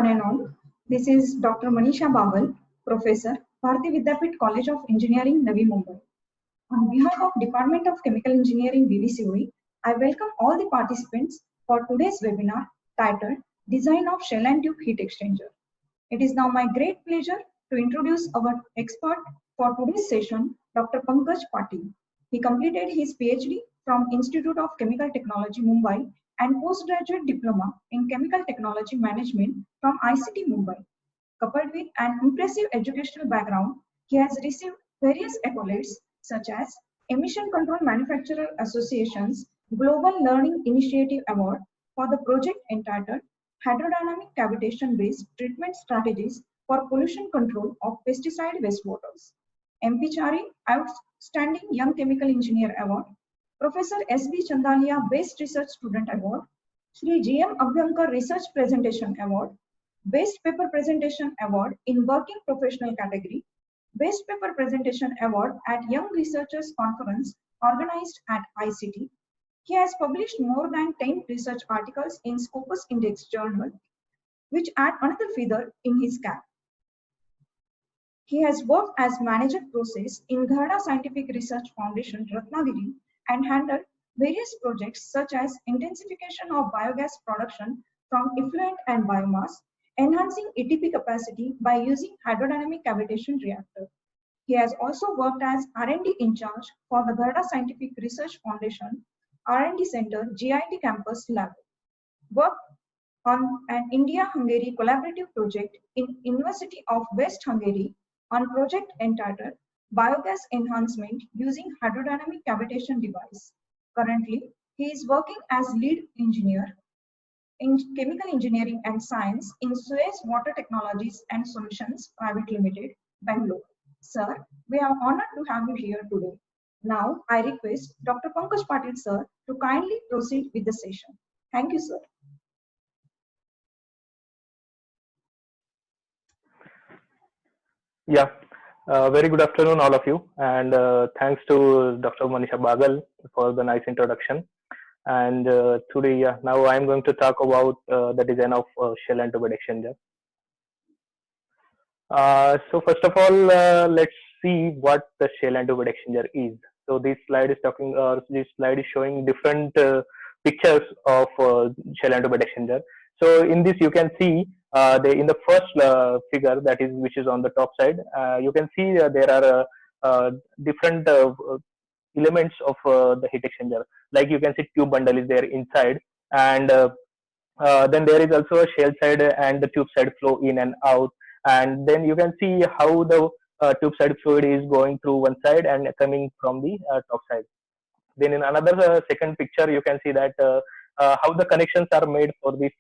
one and all. This is Dr. Manisha Bagal, Professor, Bharati Vidyapeeth College of Engineering, Navi Mumbai. On behalf of Department of Chemical Engineering, BVCOE, I welcome all the participants for today's webinar titled Design of Shell and Tube Heat Exchanger. It is now my great pleasure to introduce our expert for today's session, Dr. Pankaj Patil. He completed his PhD from Institute of Chemical Technology, Mumbai, and postgraduate diploma in Chemical Technology Management from ICT Mumbai. Coupled with an impressive educational background, he has received various accolades such as Emission Control Manufacturer Association's Global Learning Initiative Award for the project entitled Hydrodynamic Cavitation-Based Treatment Strategies for Pollution Control of Pesticide Wastewaters, MP Chari Outstanding Young Chemical Engineer Award, Professor S.B. Chandalia Best Research Student Award, Shri G.M. Abhyankar Research Presentation Award, Best Paper Presentation Award in Working Professional category, Best Paper Presentation Award at Young Researchers Conference organized at ICT. He has published more than 10 research articles in Scopus Index Journal, which add another feather in his cap. He has worked as manager process in Gharda Scientific Research Foundation, Ratnagiri, and handled various projects such as intensification of biogas production from effluent and biomass, enhancing ATP capacity by using hydrodynamic cavitation reactor. He has also worked as R&D in charge for the Gharda Scientific Research Foundation R&D Center GIT Campus Lab. Worked on an India-Hungary collaborative project in University of West Hungary on project entitled Biogas Enhancement using Hydrodynamic Cavitation Device. Currently, he is working as lead engineer in Chemical Engineering and Science in Suez Water Technologies and Solutions Private Limited, Bangalore. Sir, we are honored to have you here today. Now, I request Dr. Pankaj Patil, sir, to kindly proceed with the session. Thank you, sir. Yeah, very good afternoon, all of you, and thanks to Dr. Manisha Bagal for the nice introduction. And today, now I'm going to talk about the design of shell and tube exchanger. So first of all, let's see what the shell and tube exchanger is. So this slide is showing different pictures of shell and tube exchanger. So in this, you can see in the first figure, that is which is on the top side, you can see there are different elements of the heat exchanger. Like you can see tube bundle is there inside, and then there is also a shell side and the tube side flow in and out, and then you can see how the tube side fluid is going through one side and coming from the top side. Then in another second picture, you can see that how the connections are made for this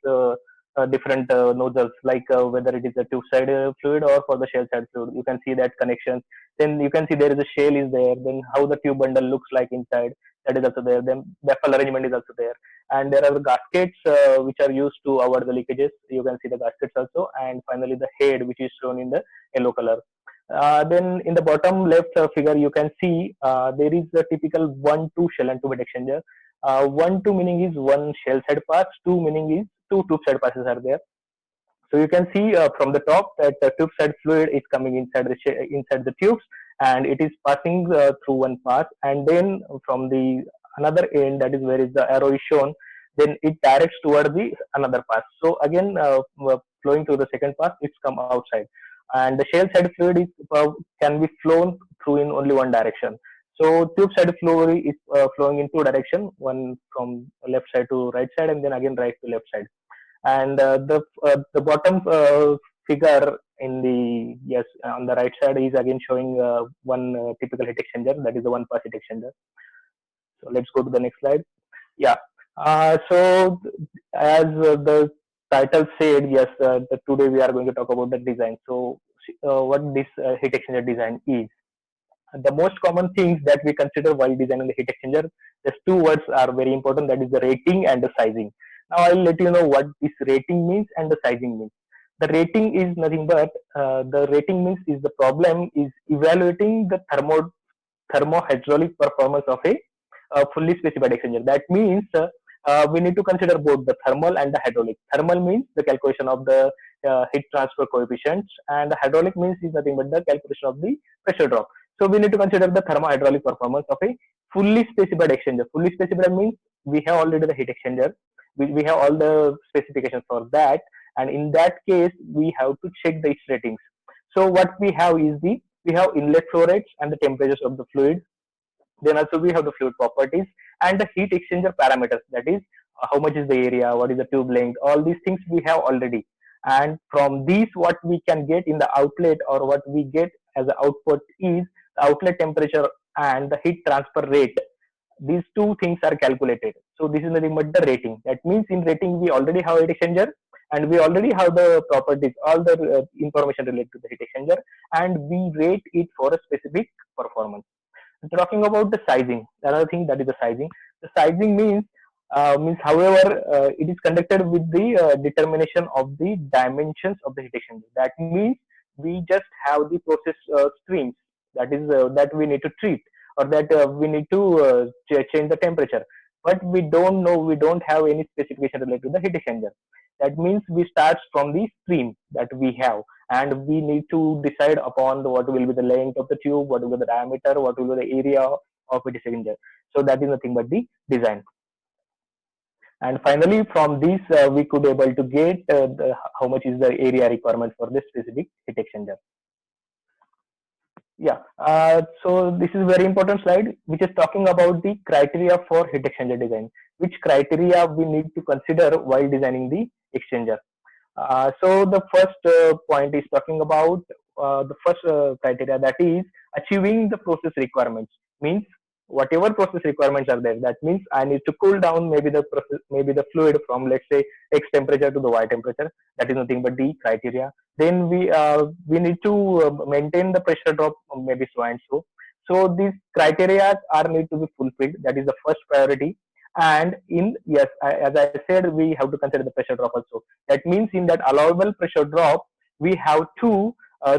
different nozzles, like whether it is a tube side fluid or for the shell side fluid. You can see that connections. Then you can see there is a shell is there. Then how the tube bundle looks like inside, that is also there. Then baffle arrangement is also there. And there are gaskets which are used to avoid the leakages. You can see the gaskets also. And finally the head, which is shown in the yellow color. Then in the bottom left figure, you can see there is a typical 1-2 shell and tube exchanger. 1-2 meaning is one shell side pass, 2 meaning is two tube side passes are there. So you can see from the top that the tube side fluid is coming inside the tubes, and it is passing through one pass, and then from the another end, that is where is the arrow is shown, then it directs toward the another pass. So again, flowing through the second pass, it's come outside, and the shell side fluid is can be flown through in only one direction. So tube side fluid is flowing in two directions, one from left side to right side, and then again right to left side. And the bottom figure in the on the right side is again showing one typical heat exchanger, that is the one pass heat exchanger. So let's go to the next slide. Yeah. So as the title said, yes, today we are going to talk about the design. So what this heat exchanger design is. The most common things that we consider while designing the heat exchanger, there's two words are very important, that is the rating and the sizing. Now I'll let you know what this rating means and the sizing means. The rating is nothing but the rating means is the problem is evaluating the thermohydraulic performance of a fully specified exchanger. That means we need to consider both the thermal and the hydraulic. Thermal means the calculation of the heat transfer coefficients, and the hydraulic means is nothing but the calculation of the pressure drop. So we need to consider the thermohydraulic performance of a fully specified exchanger. Fully specified means we have already the heat exchanger. We have all the specifications for that, and in that case we have to check the its ratings. So what we have is we have inlet flow rates and the temperatures of the fluid. Then also we have the fluid properties and the heat exchanger parameters. That is how much is the area, what is the tube length, all these things we have already. And from these, what we can get in the outlet or what we get as the output is the outlet temperature and the heat transfer rate. These two things are calculated. So this is nothing but the rating. That means in rating we already have heat exchanger and we already have the properties, all the information related to the heat exchanger, and we rate it for a specific performance. Talking about the sizing, another thing, that is the sizing. The sizing means however it is conducted with the determination of the dimensions of the heat exchanger. That means we just have the process streams, that is that we need to treat, or that we need to change the temperature, but we don't know, we don't have any specification related to the heat exchanger. That means we start from the stream that we have, and we need to decide upon what will be the length of the tube, what will be the diameter, what will be the area of a cylinder. So that is nothing but the design. And finally, from this we could able to get how much is the area requirement for this specific heat exchanger. Yeah. So this is a very important slide, which is talking about the criteria for heat exchanger design. Which criteria we need to consider while designing the exchanger. So the first point is talking about the first criteria, that is achieving the process requirements. Means whatever process requirements are there, that means I need to cool down maybe the process, maybe the fluid from, let's say, X temperature to the Y temperature. That is nothing but the criteria. Then we need to maintain the pressure drop, maybe so and so. So these criteria are need to be fulfilled. That is the first priority. And yes, as I said, we have to consider the pressure drop also. That means in that allowable pressure drop, we have to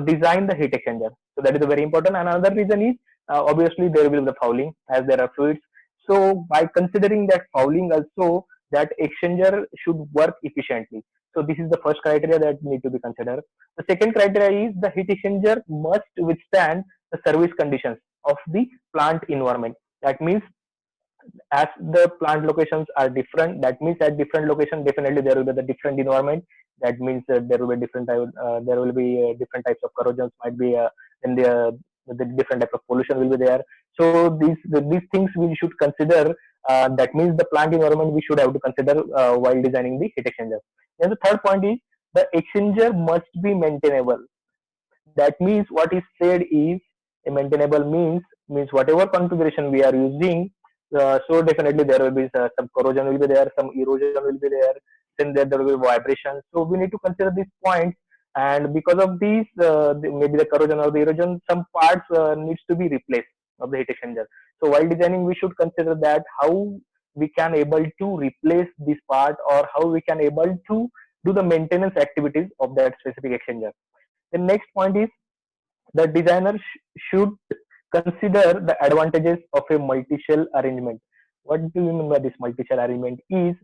design the heat exchanger. So that is very important. And another reason is obviously there will be the fouling as there are fluids. So by considering that fouling also, that exchanger should work efficiently. So this is the first criteria that need to be considered. The second criteria is the heat exchanger must withstand the service conditions of the plant environment. That means as the plant locations are different, that means at different location definitely there will be the different environment. That means there will be different different types of corrosions might be in the different type of pollution will be there. So these things we should consider. That means the plant environment we should have to consider while designing the heat exchanger. Then the third point is the exchanger must be maintainable. That means what is said is a maintainable means whatever configuration we are using. So definitely there will be some corrosion will be there, some erosion will be there, then there will be vibration. So we need to consider these points, and because of these, maybe the corrosion or the erosion, some parts needs to be replaced of the heat exchanger. So while designing, we should consider that how we can able to replace this part, or how we can able to do the maintenance activities of that specific exchanger. The next point is the designer should consider the advantages of a multi-shell arrangement. What do you mean by this multi-shell arrangement? Is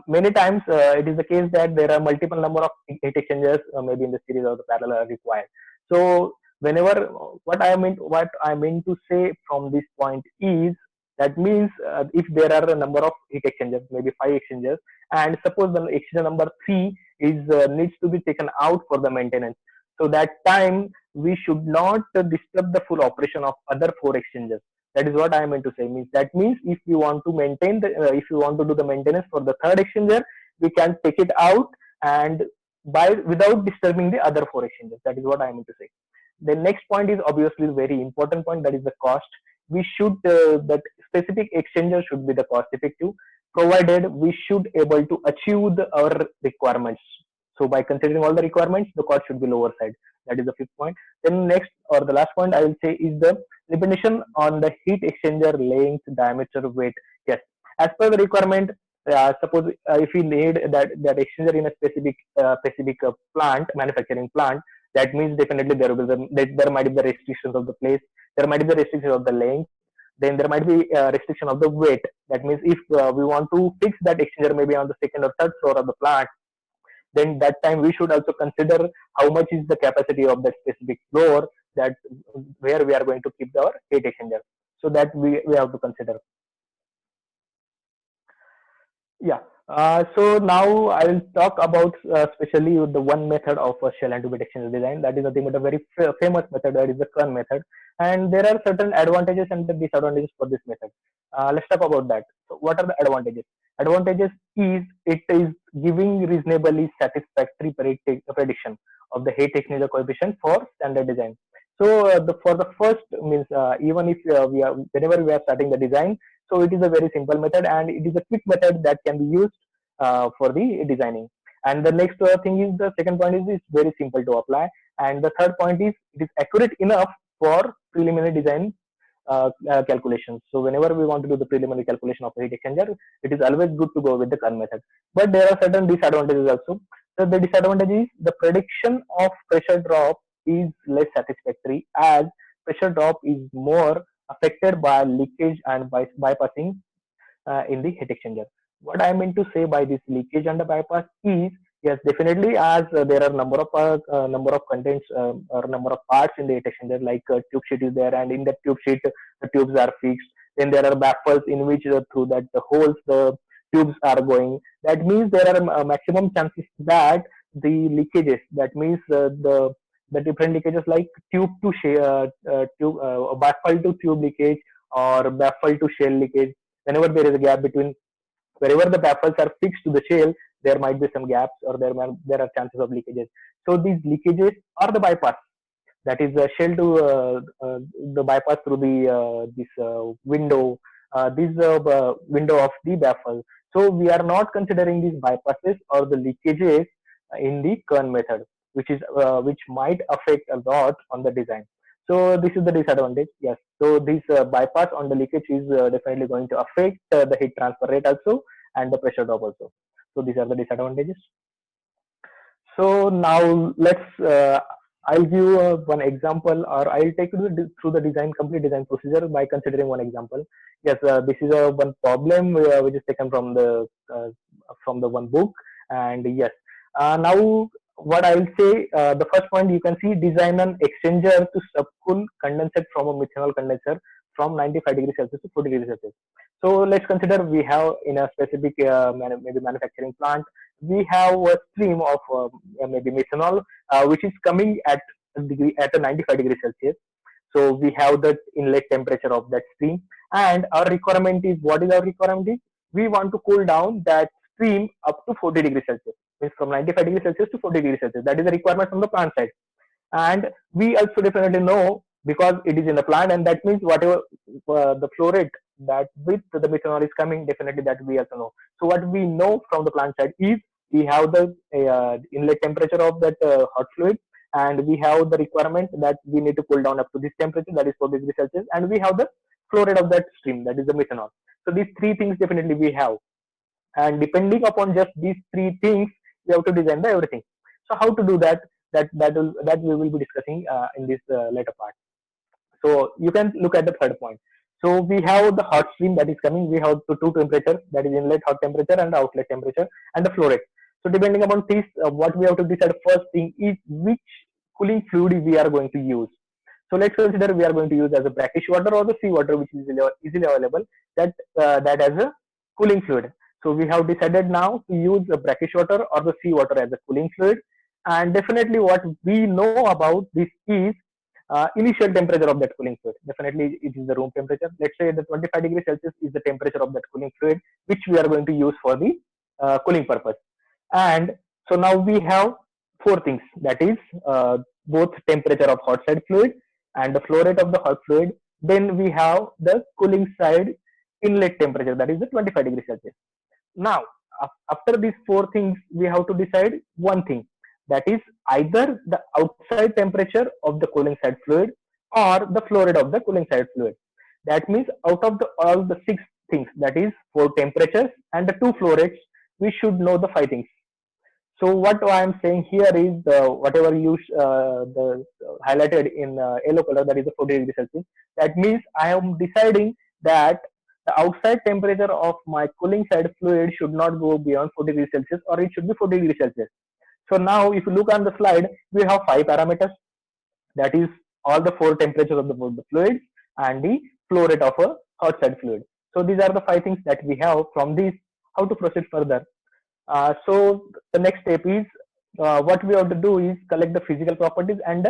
many times it is the case that there are multiple number of heat exchangers, maybe in the series or the parallel, are required. So whenever what I mean to say from this point is that means if there are a number of heat exchangers, maybe 5 exchangers, and suppose the exchanger number 3 is needs to be taken out for the maintenance. So that time we should not disturb the full operation of other 4 exchangers. That is what I meant to say. Means that means if we want to maintain if you want to do the maintenance for the third exchanger, we can take it out and without disturbing the other 4 exchangers. That is what I meant to say. The next point is obviously very important point, that is the cost. We should that specific exchanger should be the cost effective, provided we should able to achieve our requirements. So by considering all the requirements, the cost should be lower side. That is the fifth point. Then next, or the last point I will say, is the limitation on the heat exchanger length, diameter, weight. Yes, as per the requirement, suppose if we need that exchanger in a specific plant, manufacturing plant, that means definitely there might be the restrictions of the place, there might be the restrictions of the length, then there might be a restriction of the weight. That means if we want to fix that exchanger maybe on the second or third floor of the plant, then that time we should also consider how much is the capacity of that specific floor, that where we are going to keep our heat exchanger. So that we have to consider. Yeah. So now I will talk about especially the one method of shell and tube heat exchanger design. That is nothing but a very famous method. That is the Kern method, and there are certain advantages and the disadvantages for this method. Let's talk about that. So what are the advantages? Advantages is it is giving reasonably satisfactory prediction of the heat exchanger coefficient for standard design. So for the first means even if we are whenever we are starting the design, so it is a very simple method and it is a quick method that can be used for the designing. And the next thing is the second point is it's very simple to apply. And the third point is it is accurate enough for preliminary design calculations. So whenever we want to do the preliminary calculation of a heat exchanger, it is always good to go with the Kern method. But there are certain disadvantages also. So the disadvantage is the prediction of pressure drop is less satisfactory, as pressure drop is more affected by leakage and by bypassing in the heat exchanger. What I mean to say by this leakage and the bypass is, yes, definitely, as there are number of contents or number of parts in the heat exchanger, like tube sheet is there, and in that tube sheet the tubes are fixed. Then there are baffles in which through that the holes the tubes are going. That means there are maximum chances that the leakages. That means the different leakages like tube to tube baffle to tube leakage or baffle to shell leakage. Whenever there is a gap between wherever the baffles are fixed to the shell, there might be some gaps or there are chances of leakages. So these leakages are the bypass. That is the shell to the bypass through the this window, window of the baffle. So we are not considering these bypasses or the leakages in the Kern method, which might affect a lot on the design. So this is the disadvantage. Yes. So this bypass on the leakage is definitely going to affect the heat transfer rate also and the pressure drop also. So these are the disadvantages. So now let's I'll give you one example, or I'll take you through the complete design procedure by considering one example. Yes, this is one problem which is taken from the one book, and yes, now what I'll say, the first point you can see, design an exchanger to subcool condensate from a methanol condenser from 95 degrees Celsius to 40 degrees Celsius. So let's consider we have in a specific maybe manufacturing plant, we have a stream of maybe methanol which is coming at a 95 degrees Celsius. So we have the inlet temperature of that stream, and our requirement is, what is our requirement is, we want to cool down that stream up to 40 degrees Celsius, means from 95 degrees Celsius to 40 degrees Celsius. That is the requirement from the plant side. And we also definitely know, because it is in the plant, and that means whatever the flow rate that with the methanol is coming, definitely that we also know. So what we know from the plant side is we have the inlet temperature of that hot fluid, and we have the requirement that we need to cool down up to this temperature, that is 40 degrees Celsius, and we have the flow rate of that stream, that is the methanol. So these three things definitely we have, and depending upon just these three things, we have to design the everything. So how to do that? That we will be discussing in this later part. So you can look at the third point. So we have the hot stream that is coming. We have two temperatures, that is inlet hot temperature and outlet temperature, and the flow rate. So depending upon this, what we have to decide first thing is which cooling fluid we are going to use. So let's consider we are going to use as a brackish water or the sea water, which is easily available. That as a cooling fluid. So we have decided now to use the brackish water or the sea water as a cooling fluid. And definitely what we know about this is initial temperature of that cooling fluid. Definitely it is the room temperature. Let's say the 25 degrees Celsius is the temperature of that cooling fluid, which we are going to use for the cooling purpose. And so now we have four things, that is both temperature of hot side fluid and the flow rate of the hot fluid. Then we have the cooling side inlet temperature, that is the 25 degrees Celsius. Now, after these four things, we have to decide one thing, that is either the outside temperature of the cooling side fluid or the flow rate of the cooling side fluid. That means out of all the six things, that is four temperatures and the two flow rates, we should know the five things. So what I am saying here is whatever you highlighted in yellow color, that is the 40 degrees Celsius. That means I am deciding that the outside temperature of my cooling side fluid should not go beyond 40 degrees Celsius, or it should be 40 degrees Celsius. So now if you look on the slide, we have 5 parameters, that is all the 4 temperatures of the fluids and the flow rate of a hot side fluid. So these are the 5 things that we have. From this, how to proceed further. So the next step is, what we have to do is collect the physical properties and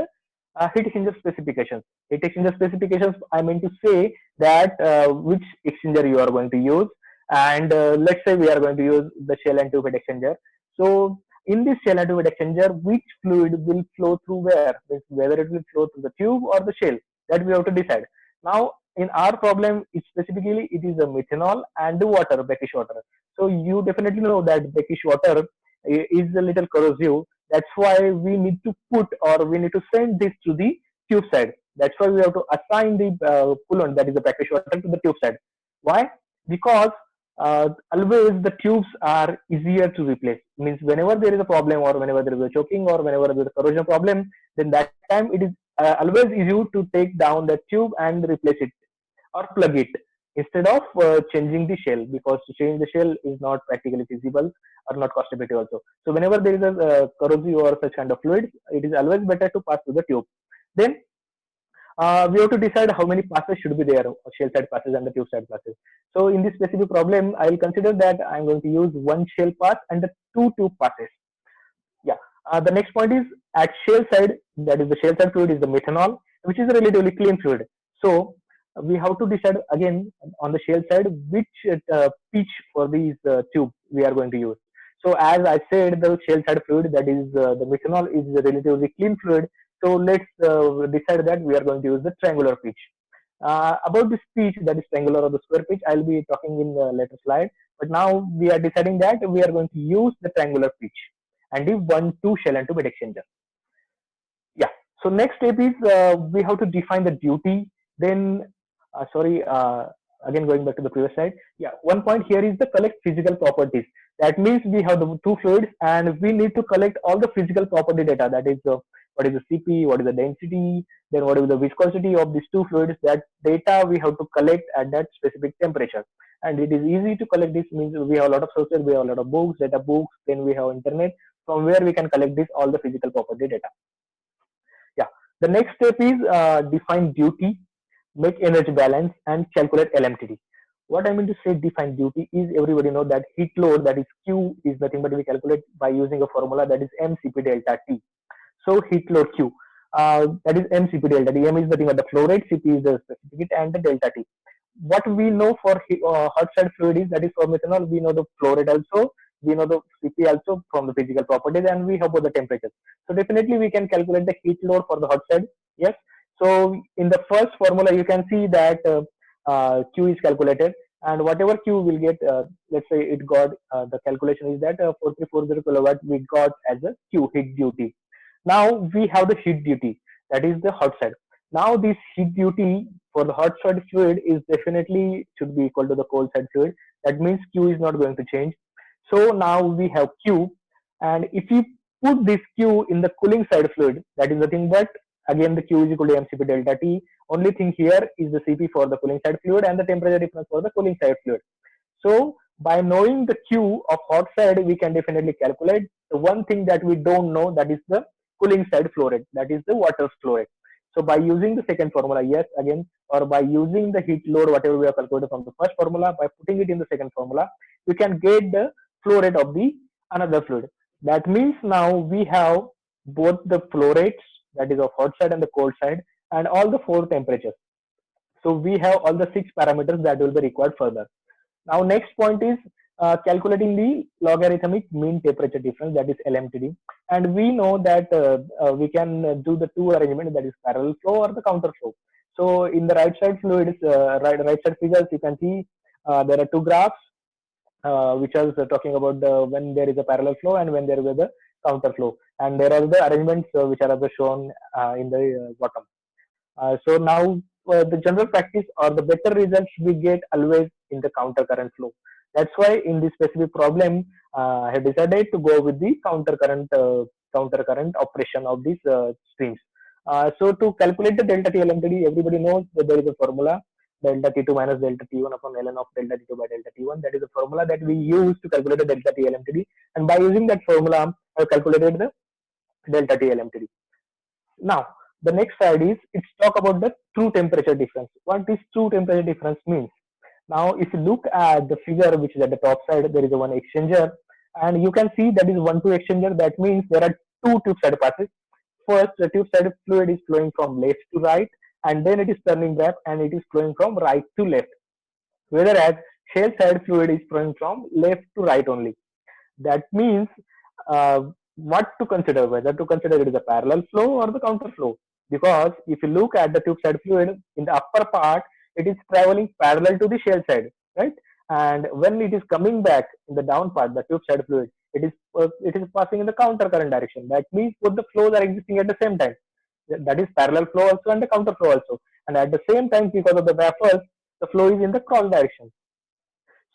heat exchanger specifications. Heat exchanger specifications, I mean to say that which exchanger you are going to use, and let's say we are going to use the shell and tube heat exchanger. So in this shell and tube heat exchanger, which fluid will flow through where? Means whether it will flow through the tube or the shell, that we have to decide. Now in our problem, specifically it is a methanol and the water, brackish water. So you definitely know that brackish water is a little corrosive. That's why we need to put, or we need to send this to the tube side. That's why we have to assign the coolant, that is the brackish water, to the tube side. Why? Because always the tubes are easier to replace. Means whenever there is a problem, or whenever there is a choking, or whenever there is a corrosion problem, then that time it is always easy to take down the tube and replace it or plug it, instead of changing the shell, because to change the shell is not practically feasible or not cost effective also. So whenever there is a corrosive or such kind of fluids, it is always better to pass through the tube. Then we have to decide how many passes should be there, shell side passes and the tube side passes. So in this specific problem, I will consider that I am going to use one shell pass and the 2 tube passes. Yeah. The next point is, at shell side, that is the shell side fluid is the methanol, which is a relatively clean fluid. So we have to decide again on the shell side which pitch for these tube we are going to use. So as I said, the shell side fluid, that is the methanol, is a relatively clean fluid. So let's decide that we are going to use the triangular pitch. About this pitch, that is triangular or the square pitch, I'll be talking in the later slide. But now we are deciding that we are going to use the triangular pitch and the 1-2 shell and tube heat exchanger. Yeah. So next step is, we have to define the duty. Then, again going back to the previous slide. Yeah, one point here is the collect physical properties. That means we have the 2 fluids and we need to collect all the physical property data. That is, what is the CP, what is the density, then what is the viscosity of these 2 fluids. That data we have to collect at that specific temperature. And it is easy to collect this, means we have a lot of sources, we have a lot of books, data books, then we have internet, from where we can collect this all the physical property data. Yeah. The next step is define duty, make energy balance, and calculate LMTD. What I mean to say define duty is, everybody know that heat load, that is Q, is nothing but we calculate by using a formula, that is MCP delta T. So heat load Q, that is MCP delta T. M is nothing but the flow rate, CP is the specific heat, and the delta T. What we know for hot side fluid is, that is for methanol, we know the flow rate also, we know the CP also from the physical properties, and we have both the temperatures. So definitely we can calculate the heat load for the hot side. Yes. So in the first formula, you can see that Q is calculated, and whatever Q will get, let's say it got, the calculation is that 4340 kilowatt we got as a Q, heat duty. Now we have the heat duty, that is the hot side. Now this heat duty for the hot side fluid is definitely should be equal to the cold side fluid. That means Q is not going to change. So now we have Q, and if you put this Q in the cooling side fluid, that is nothing but, again the Q is equal to MCP delta T. Only thing here is the CP for the cooling side fluid and the temperature difference for the cooling side fluid. So by knowing the Q of hot side, we can definitely calculate the one thing that we don't know, that is the cooling side flow rate, that is the water flow rate. So by using the second formula, yes, again, or by using the heat load, whatever we have calculated from the first formula, by putting it in the second formula, we can get the flow rate of the another fluid. That means now we have both the flow rates, that is of hot side and the cold side, and all the 4 temperatures. So we have all the 6 parameters that will be required further. Now next point is calculating the logarithmic mean temperature difference, that is LMTD. And we know that we can do the 2 arrangement, that is parallel flow or the counter flow. So in the right side fluids, right side figures, you can see there are 2 graphs which are talking about when there is a parallel flow and when there is a counter flow. And there are the arrangements which are also shown in the bottom. So now the general practice or the better results we get always in the counter current flow. That's why in this specific problem, I have decided to go with the counter current operation of these streams. So to calculate the delta T LMTD, everybody knows that there is a formula, delta T2 minus delta T1 upon ln of delta T2 by delta T1. That is the formula that we use to calculate the delta T LMTD. And by using that formula, have calculated the delta T LMTD. Now, the next slide is it's talk about the true temperature difference. What this true temperature difference means. Now, if you look at the figure which is at the top side, there is a one exchanger, and you can see that is 1-2 exchanger. That means there are two tube side passes. First, the tube side fluid is flowing from left to right, and then it is turning back and it is flowing from right to left. Whereas shell side fluid is flowing from left to right only. That means uh, what to consider, whether to consider it is a parallel flow or the counter flow. Because if you look at the tube side fluid in the upper part, it is traveling parallel to the shell side, right? And when it is coming back in the down part, the tube side fluid, it is passing in the counter current direction. That means both the flows are existing at the same time. That is parallel flow also and the counter flow also. And at the same time, because of the baffles, the flow is in the cross direction.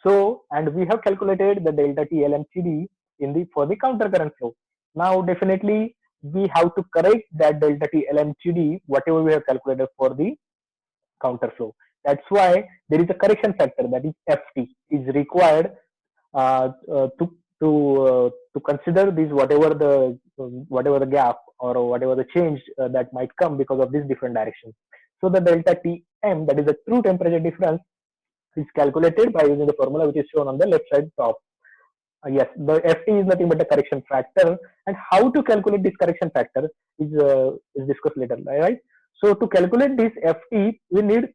So, and we have calculated the delta T LMTD in the for the counter current flow. Now, definitely we have to correct that delta T LMTD whatever we have calculated for the counter flow. That's why there is a correction factor, that is FT is required to consider this whatever the gap or whatever the change that might come because of this different direction. So the delta Tm, that is the true temperature difference, is calculated by using the formula which is shown on the left side top. Yes, the Ft is nothing but the correction factor, and how to calculate this correction factor is discussed later, right? So to calculate this Ft, we need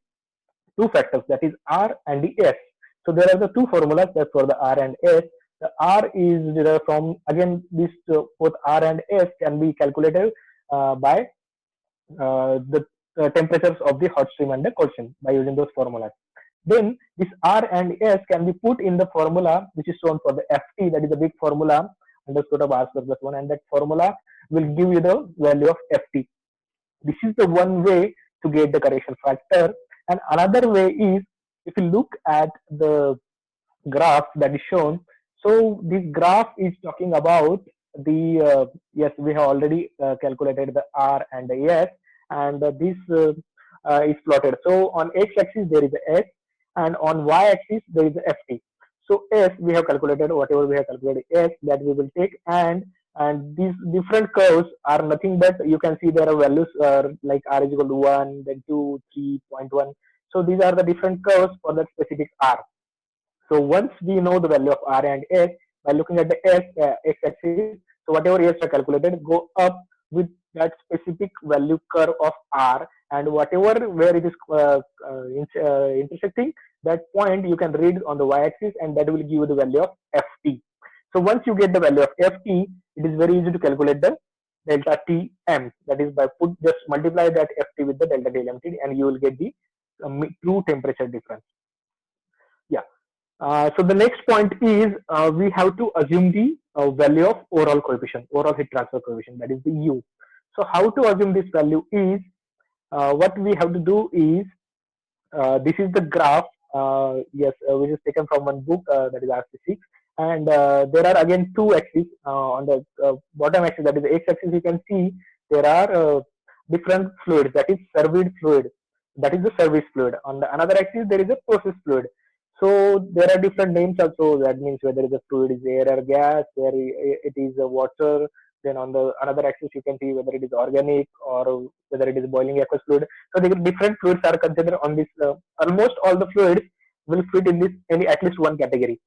two factors, that is R and the S. So there are the two formulas that for the R and S. The R is derived from, again, this both R and S can be calculated by the temperatures of the hot stream and the cold stream by using those formulas. Then this R and S can be put in the formula which is shown for the Ft, that is the big formula under square root of R square plus 1, and that formula will give you the value of Ft. This is the one way to get the correction factor. And another way is, if you look at the graph that is shown, so this graph is talking about the, yes, we have already calculated the R and the S, and this is plotted. So on x-axis there is a S, and on y-axis there is a Ft. So S we have calculated, whatever we have calculated S, that we will take, and these different curves are nothing but, you can see there are values like R is equal to 1, then 2, 3.1. So these are the different curves for that specific R. So once we know the value of R and S by looking at the S x-axis, so whatever S are calculated, go up with that specific value curve of R, and whatever where it is intersecting that point, you can read on the y-axis, and that will give you the value of Ft. So once you get the value of Ft, it is very easy to calculate the delta Tm. That is by just multiply that Ft with the delta T LMTD, and you will get the true temperature difference. Yeah. So the next point is we have to assume the value of overall coefficient, overall heat transfer coefficient, that is the U. So how to assume this value is, what we have to do is, this is the graph, yes, which is taken from one book, that is RC6, and there are again two axes. On the bottom axis, that is the x-axis, you can see there are different fluids, that is servied fluid, that is the service fluid. On the another axis there is a process fluid. So there are different names also, that means whether the fluid is air or gas, where it is water. Then on the another axis you can see whether it is organic or whether it is boiling aqueous fluid. So the different fluids are considered on this. Almost all the fluids will fit in this at least one category.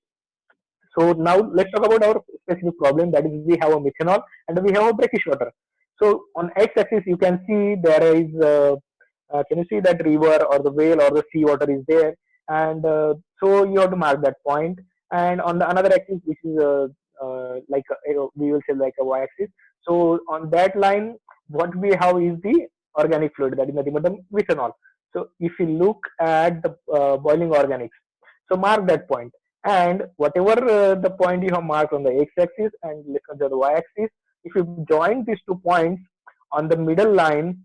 So now let's talk about our specific problem, that is we have a methanol and we have a brackish water. So on x-axis you can see there is, can you see that river or the whale or the sea water is there, and so you have to mark that point. And on the another axis, which is like we will say like a y-axis, so on that line what we have is the organic fluid, that is nothing but the methanol. So if you look at the boiling organics, so mark that point, and whatever the point you have marked on the x-axis and let's consider the y-axis, if you join these 2 points on the middle line,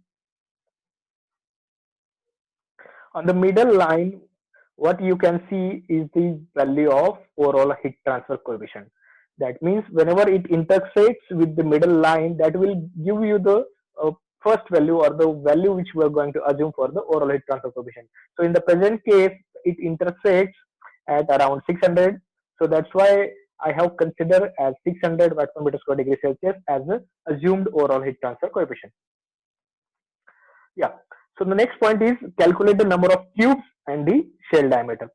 what you can see is the value of overall heat transfer coefficient. That means whenever it intersects with the middle line, that will give you the first value or the value which we are going to assume for the overall heat transfer coefficient. So in the present case, it intersects at around 600. So that's why I have considered as 600 watt per meter square degree Celsius as the assumed overall heat transfer coefficient. Yeah. So the next point is calculate the number of tubes and the shell diameter.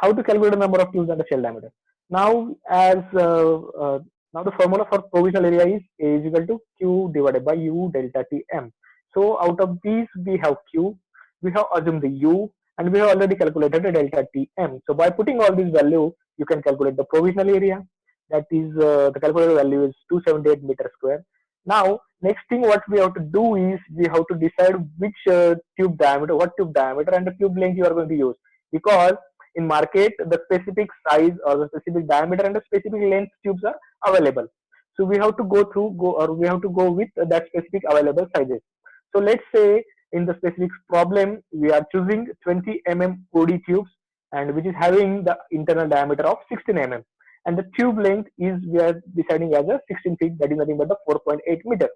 How to calculate the number of tubes and the shell diameter? Now, now the formula for provisional area is A is equal to Q divided by U delta Tm. So out of these we have Q, we have assumed the U, and we have already calculated the delta Tm. So by putting all these value, you can calculate the provisional area. That is the calculated value is 278 meter square. Now next thing what we have to do is we have to decide which tube diameter, what tube diameter and the tube length you are going to use, because in market the specific size or the specific diameter and the specific length tubes are available. So we have to we have to go with that specific available sizes. So let's say in the specific problem we are choosing 20 OD tubes, and which is having the internal diameter of 16 and the tube length is we are deciding as a 16 feet, that is nothing but the 4.8 meter.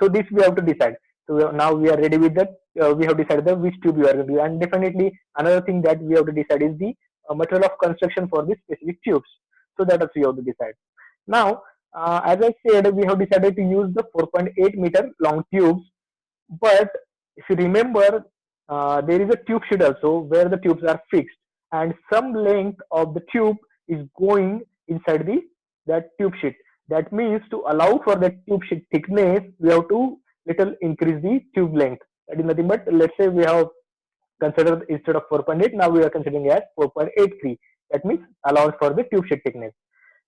So this we have to decide. So now we are ready with that. We have decided the which tube we are going to do, and definitely another thing that we have to decide is the material of construction for this specific tubes. So that also we have to decide. Now, as I said, we have decided to use the 4.8 meter long tubes, but if you remember, there is a tube sheet also where the tubes are fixed, and some length of the tube is going inside the that tube sheet. That means to allow for the tube sheet thickness, we have to little increase the tube length. That is nothing but, let's say we have considered instead of 4.8, now we are considering as 4.83. That means allows for the tube sheet thickness.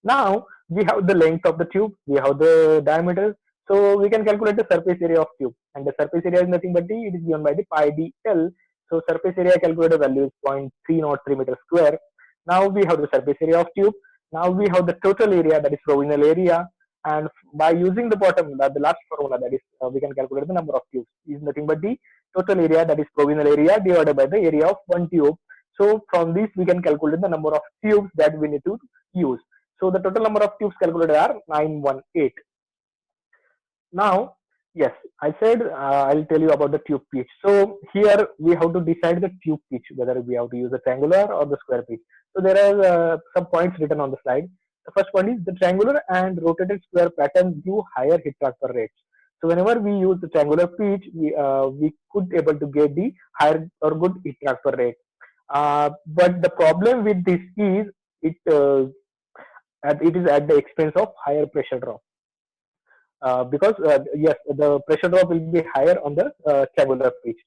Now we have the length of the tube, we have the diameter, so we can calculate the surface area of tube, and the surface area is nothing but it is given by the pi dl. So surface area calculated value is 0.303 meter square. Now we have the surface area of tube. Now we have the total area, that is provisional area, and by using the bottom, the last formula, that is we can calculate the number of tubes is nothing but the total area, that is provisional area, divided by the area of one tube. So from this we can calculate the number of tubes that we need to use. So the total number of tubes calculated are 918. Now, yes, I said I'll tell you about the tube pitch. So here we have to decide the tube pitch, whether we have to use the triangular or the square pitch. So there are some points written on the slide. The first point is the triangular and rotated square patterns give higher heat transfer rates. So whenever we use the triangular pitch, we could able to get the higher or good heat transfer rate. But the problem with this is it is at the expense of higher pressure drop. Because yes, the pressure drop will be higher on the triangular pitch.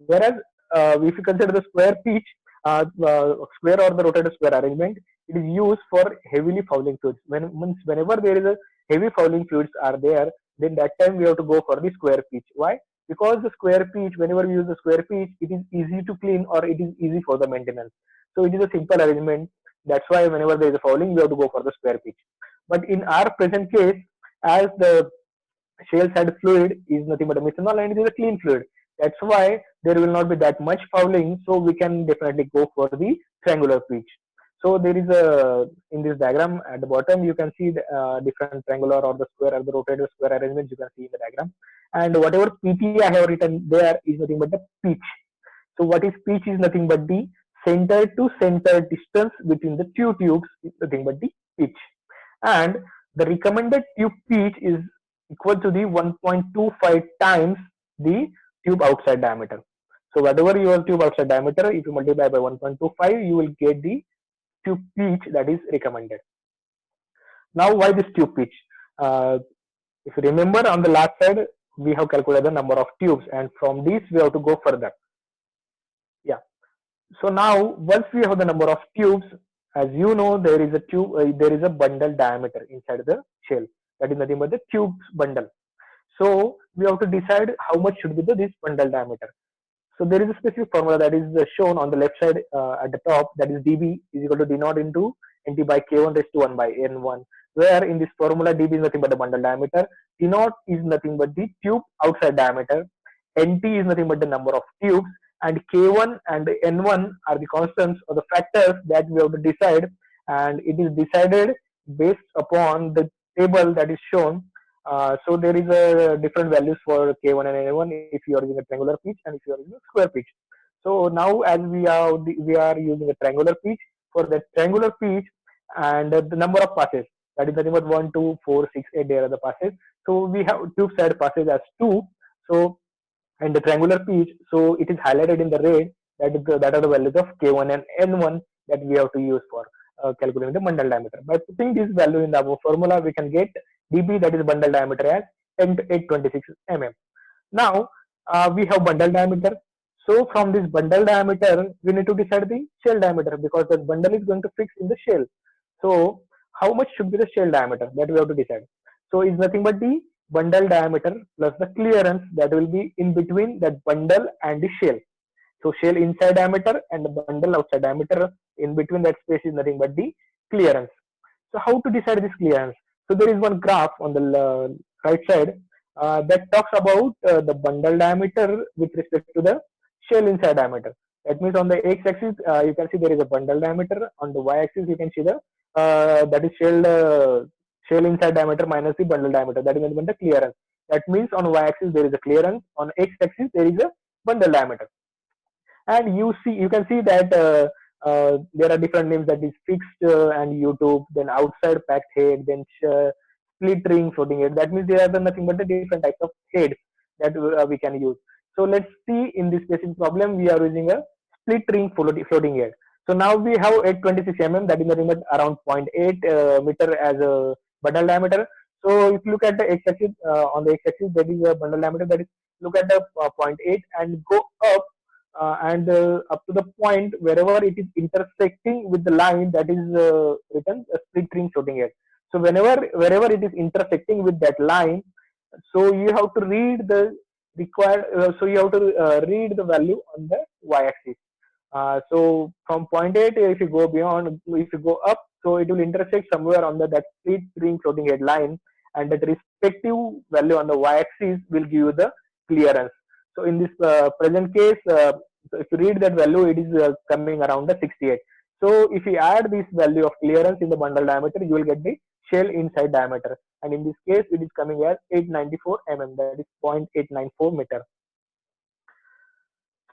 Whereas if you consider the square pitch, square or the rotated square arrangement, it is used for heavily fouling fluids. Whenever there is a heavy fouling fluids are there, then that time we have to go for the square pitch. Why? Because the square pitch, whenever we use the square pitch, it is easy to clean or it is easy for the maintenance. So it is a simple arrangement. That's why whenever there is a fouling, we have to go for the square pitch. But in our present case, as the shale side fluid is nothing but a methanol and it is a clean fluid, that's why there will not be that much fouling, so we can definitely go for the triangular pitch. So there is a, in this diagram at the bottom you can see the different triangular or the square or the rotated square arrangements you can see in the diagram, and whatever PT I have written there is nothing but the pitch. So what is pitch is nothing but the center to center distance between the two tubes is nothing but the pitch, and the recommended tube pitch is equal to the 1.25 times the tube outside diameter. So whatever your tube outside diameter, if you multiply by 1.25, you will get the tube pitch that is recommended. Now why this tube pitch? If you remember on the last slide, we have calculated the number of tubes, and from this we have to go further. Yeah. So now once we have the number of tubes, as you know, there is a tube, there is a bundle diameter inside the shell. That is nothing but the tubes bundle. So we have to decide how much should be this bundle diameter. So there is a specific formula that is shown on the left side at the top, that is dB is equal to d naught into nt by k1 raised to 1 by n1, where in this formula dB is nothing but the bundle diameter, d naught is nothing but the tube outside diameter, nt is nothing but the number of tubes, and k1 and n1 are the constants or the factors that we have to decide, and it is decided based upon the table that is shown. So there is a different values for k1 and n1 if you are using a triangular pitch and if you are using a square pitch. So now as we are using a triangular pitch, for the triangular pitch and the number of passes, that is nothing but 1, 2, 4, 6, 8. There are the passes. So we have tube side passes as 2. So and the triangular pitch, so it is highlighted in the red. That are the values of K1 and N1 that we have to use for calculating the bundle diameter. By putting this value in the above formula, we can get dB, that is bundle diameter, as 826 mm. Now we have bundle diameter. So from this bundle diameter, we need to decide the shell diameter, because the bundle is going to fix in the shell. So how much should be the shell diameter, that we have to decide. So it's nothing but the bundle diameter plus the clearance that will be in between that bundle and the shell. So shell inside diameter and the bundle outside diameter, in between that space is nothing but the clearance. So how to decide this clearance? So there is one graph on the right side that talks about the bundle diameter with respect to the shell inside diameter. That means on the x-axis you can see there is a bundle diameter. On the y-axis you can see the that is shell inside diameter minus the bundle diameter. That is the clearance. That means on y-axis there is a clearance. On x-axis there is a bundle diameter. And you can see that there are different names, that is fixed and U-tube, then outside packed head, then split ring floating head. That means there are nothing but the different types of heads that we can use. So let's see, in this specific problem we are using a split ring floating head. So now we have 826 mm, that is nothing but around 0.8 meter as a bundle diameter. So if you look at the x-axis, on the x-axis that is a bundle diameter, that is, look at the 0.8 and go up and up to the point wherever it is intersecting with the line that is written a split ring floating head. So wherever it is intersecting with that line, so you have to read the required. So you have to read the value on the y-axis. So from 0.8, if you go beyond, if you go up, so it will intersect somewhere on that split ring floating head line, and that respective value on the y-axis will give you the clearance. So in this present case, so if you read that value, it is coming around the 68. So if you add this value of clearance in the bundle diameter, you will get the shell inside diameter. And in this case, it is coming as 894 mm, that is 0.894 meter.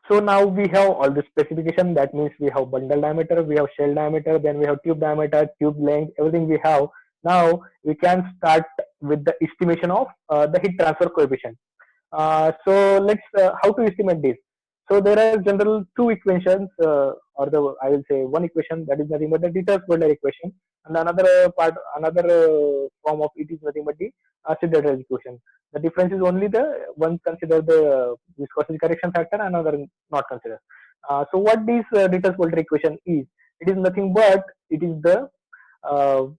So now we have all the specification. That means we have bundle diameter, we have shell diameter, then we have tube diameter, tube length, everything we have. Now we can start with the estimation of the heat transfer coefficient. So let's how to estimate this. So there are general two equations, or I will say one equation, that is nothing but the Dittus-Boldner equation, and another form of it is nothing but the Sider's equation. The difference is only the one consider the viscosity correction factor, another not consider. So what this Dittus-Boldner equation is? It is nothing but it is the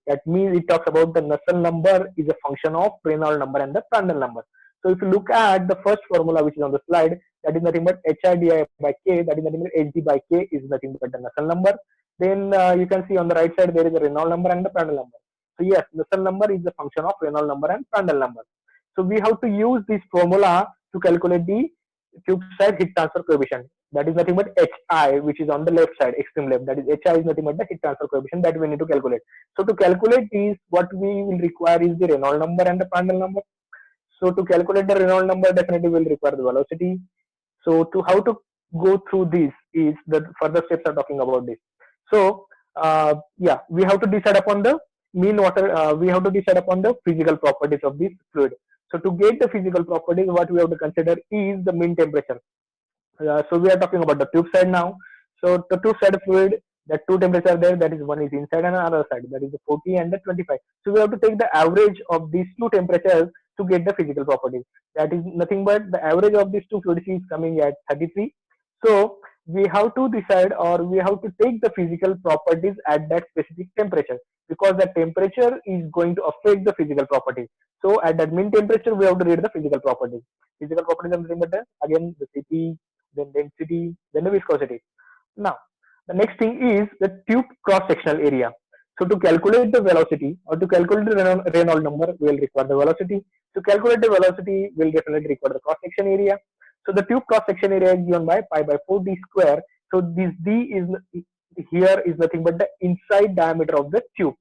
that means it talks about the Nusselt number is a function of Reynolds number and the Prandtl number. So if you look at the first formula which is on the slide, that is nothing but HIDI by K, that is nothing but HD by K is nothing but the Nusselt number. Then you can see on the right side there is a Reynolds number and the Prandtl number. So yes, Nusselt number is a function of Reynolds number and Prandtl number. So we have to use this formula to calculate the tube side heat transfer coefficient. That is nothing but HI, which is on the left side, extreme left. That is HI is nothing but the heat transfer coefficient that we need to calculate. So to calculate this, what we will require is the Reynolds number and the Prandtl number. So to calculate the Reynolds number, definitely will require the velocity. So to how to go through this is the further steps are talking about this. So yeah, we have to decide upon the mean water. We have to decide upon the physical properties of this fluid. So to get the physical properties, what we have to consider is the mean temperature. So we are talking about the tube side now. So the tube side fluid, the two temperatures are there. That is one is inside and another side. That is the 40 and the 25. So we have to take the average of these two temperatures to get the physical properties. That is nothing but the average of these two fluids is coming at 33. So we have to decide, or we have to take the physical properties at that specific temperature, because the temperature is going to affect the physical properties. So at that mean temperature, we have to read the physical properties. Physical properties are nothing but again the Cp, then density, then the viscosity. Now the next thing is the tube cross-sectional area. So to calculate the velocity, or to calculate the Reynolds number, we will require the velocity. To calculate the velocity, we will definitely require the cross-section area. So the tube cross-section area is given by pi by 4 d square. So this d is here is nothing but the inside diameter of the tube.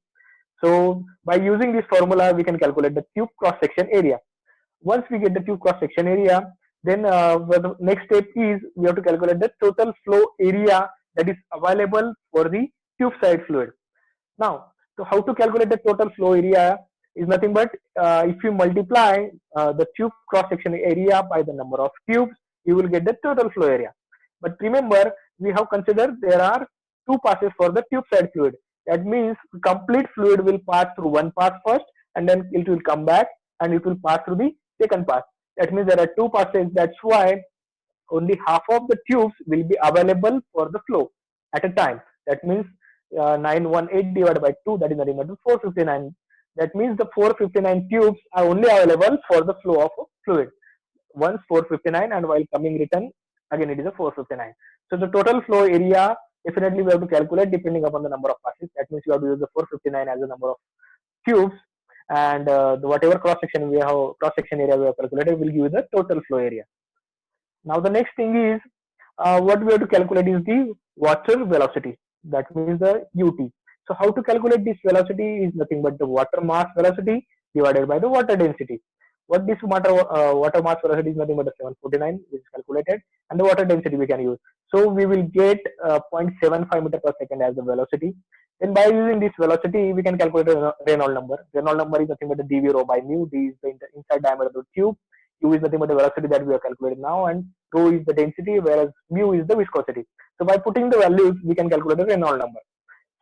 So by using this formula, we can calculate the tube cross-section area. Once we get the tube cross-section area, then the next step is we have to calculate the total flow area that is available for the tube side fluid. Now, So how to calculate the total flow area is nothing but if you multiply the tube cross section area by the number of tubes, you will get the total flow area. But remember, we have considered there are two passes for the tube side fluid. That means complete fluid will pass through one pass first, and then it will come back and it will pass through the second pass. That means there are two passes. That's why only half of the tubes will be available for the flow at a time. That means 918 divided by 2, that is nothing but 459. That means the 459 tubes are only available for the flow of fluid. Once 459, and while coming return, again it is a 459. So the total flow area definitely we have to calculate depending upon the number of passes. That means you have to use the 459 as the number of tubes, and whatever cross section area we have calculated will give you the total flow area. Now the next thing is what we have to calculate is the water velocity. That means the UT. So how to calculate this velocity is nothing but the water mass velocity divided by the water density. What this water mass velocity is nothing but the 749 which is calculated, and the water density we can use. So we will get 0.75 meter per second as the velocity. Then by using this velocity, we can calculate the Reynolds number. Reynolds number is nothing but the dV rho by mu. D is the inside diameter of the tube. U is nothing but the velocity that we have calculated now, and rho is the density, whereas mu is the viscosity. So by putting the values, we can calculate the Reynolds number.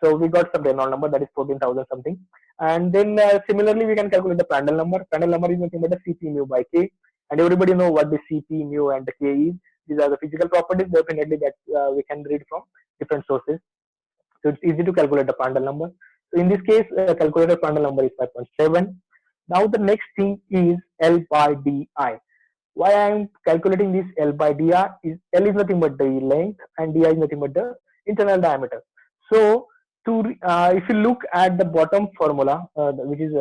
So we got some Reynolds number, that is 14,000 something. And then similarly, we can calculate the Prandtl number. Prandtl number is nothing but the Cp mu by K. And everybody know what the Cp, mu, and the K is. These are the physical properties definitely that we can read from different sources. So it's easy to calculate the Prandtl number. So in this case, calculated Prandtl number is 5.7. Now the next thing is L by Di. Why I am calculating this L by Di is L is nothing but the length and Di is nothing but the internal diameter. So if you look at the bottom formula, which is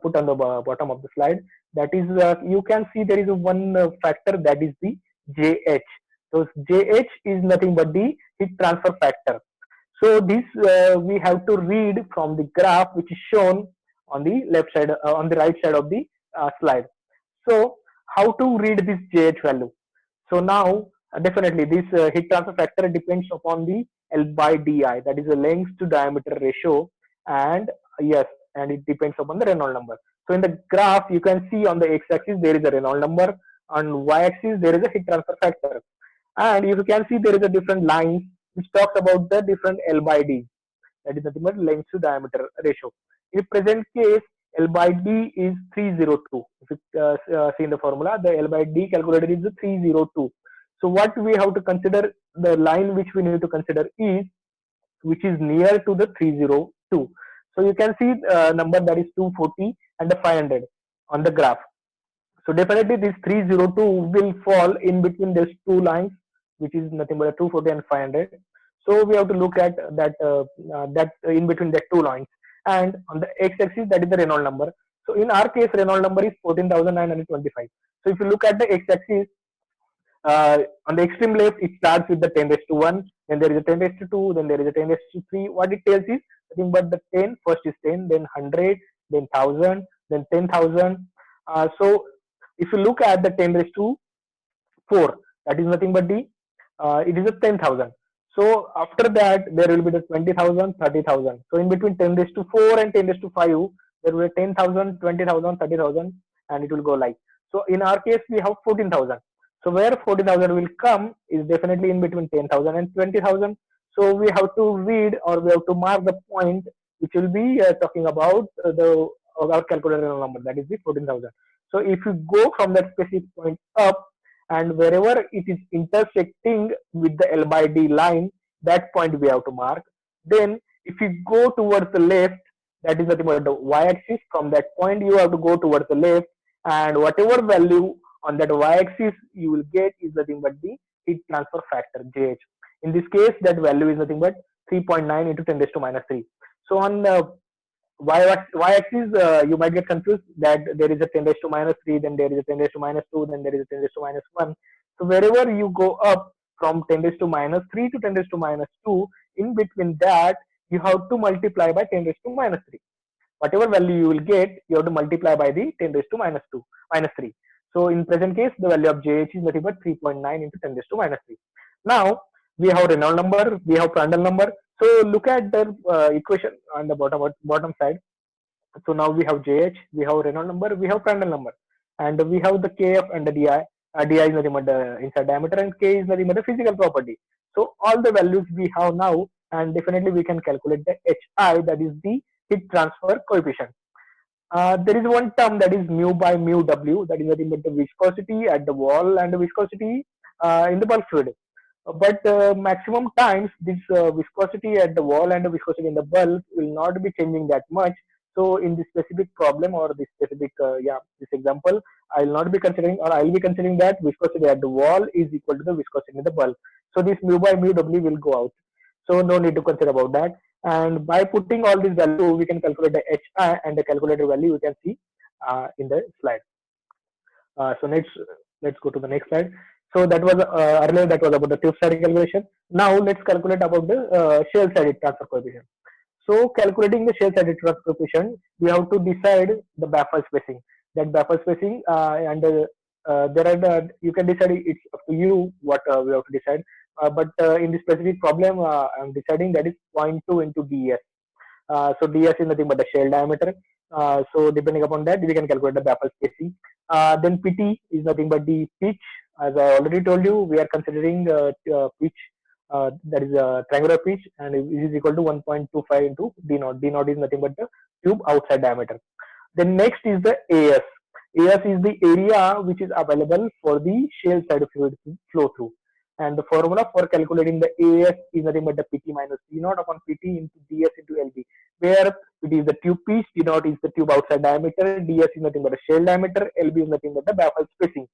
put on the bottom of the slide, that is you can see there is one factor, that is the JH. So JH is nothing but the heat transfer factor. So this we have to read from the graph which is shown on the left side, on the right side of the slide. So how to read this JH value? So now definitely this heat transfer factor depends upon the L by Di, that is the length to diameter ratio, and yes, and it depends upon the Reynolds number. So in the graph you can see on the x-axis there is a Reynolds number, on y-axis there is a heat transfer factor, and you can see there is a different lines which talks about the different L by D, that is nothing but length to diameter ratio. In the present case, L by D is 302. If you see in the formula, the L by D calculated is 302. So what we have to consider, the line which we need to consider is which is near to the 302. So you can see number that is 240 and the 500 on the graph. So definitely this 302 will fall in between these two lines, which is nothing but 240 and 500. So we have to look at that that in between the two lines. And on the x-axis, that is the Reynolds number. So in our case, Reynolds number is 14,925. So if you look at the x-axis, on the extreme left, it starts with the 10 raised to 1, then there is a 10 raised to 2, then there is a 10 raised to 3. What it tells is nothing but the 10, first is 10, then 100, then 1000, then 10,000. So if you look at the 10 raised to 4, that is nothing but the, it is a 10,000. So after that, there will be the 20,000, 30,000. So in between 10 raised to 4 and 10 raised to 5, there will be 10,000, 20,000, 30,000, and it will go like. So in our case, we have 14,000. So where 40,000 will come is definitely in between 10,000 and 20,000. So we have to read, or we have to mark the point which will be talking about our calculated number, that is the 14,000. So if you go from that specific point up, and wherever it is intersecting with the L by D line, that point we have to mark. Then if you go towards the left, that is nothing but the y-axis. From that point you have to go towards the left, and whatever value on that y-axis you will get is nothing but the heat transfer factor, JH. In this case, that value is nothing but 3.9 into 10 raised to minus 3. So on y-axis, you might get confused that there is a 10 raised to minus 3, then there is a 10 raised to minus 2, then there is a 10 raised to minus 1. So wherever you go up from 10 raised to minus 3 to 10 raised to minus 2, in between that, you have to multiply by 10 raised to minus 3. Whatever value you will get, you have to multiply by the 10 raised to minus 3. So in present case, the value of JH is nothing but 3.9 into 10 raised to minus 3. Now, we have Reynolds number, we have Prandtl number. So look at the equation on the bottom side. So now we have JH, we have Reynolds number, we have Prandtl number, and we have the KF and the DI. DI is nothing but the inside diameter, and K is nothing but the physical property. So all the values we have now, and definitely we can calculate the HI, that is the heat transfer coefficient. There is one term that is mu by mu W, that is nothing but the viscosity at the wall and the viscosity in the bulk fluid. But maximum times this viscosity at the wall and the viscosity in the bulk will not be changing that much. So in this specific problem or this specific this example, I will not be considering, or I will be considering that viscosity at the wall is equal to the viscosity in the bulk. So this mu by mu W will go out. So no need to consider about that. And by putting all these value, we can calculate the HI, and the calculated value you can see in the slide. So let's go to the next slide. So that was earlier, that was about the tube side calculation. Now let's calculate about the shell side heat transfer coefficient. So calculating the shell side heat transfer coefficient, we have to decide the baffle spacing. That baffle spacing and there are you can decide, it's up to you what we have to decide. But in this specific problem, I'm deciding that is 0.2 into ds. So ds is nothing but the shell diameter. So depending upon that, we can calculate the baffle spacing. Then PT is nothing but the pitch. As I already told you, we are considering pitch, that is a triangular pitch, and it is equal to 1.25 into d naught. D naught is nothing but the tube outside diameter. Then next is the AS. AS is the area which is available for the shell side fluid to flow through. And the formula for calculating the AS is nothing but the PT minus D naught upon PT into DS into LB, where it is the tube pitch, D naught is the tube outside diameter, DS is nothing but the shell diameter, LB is nothing but the baffle spacing,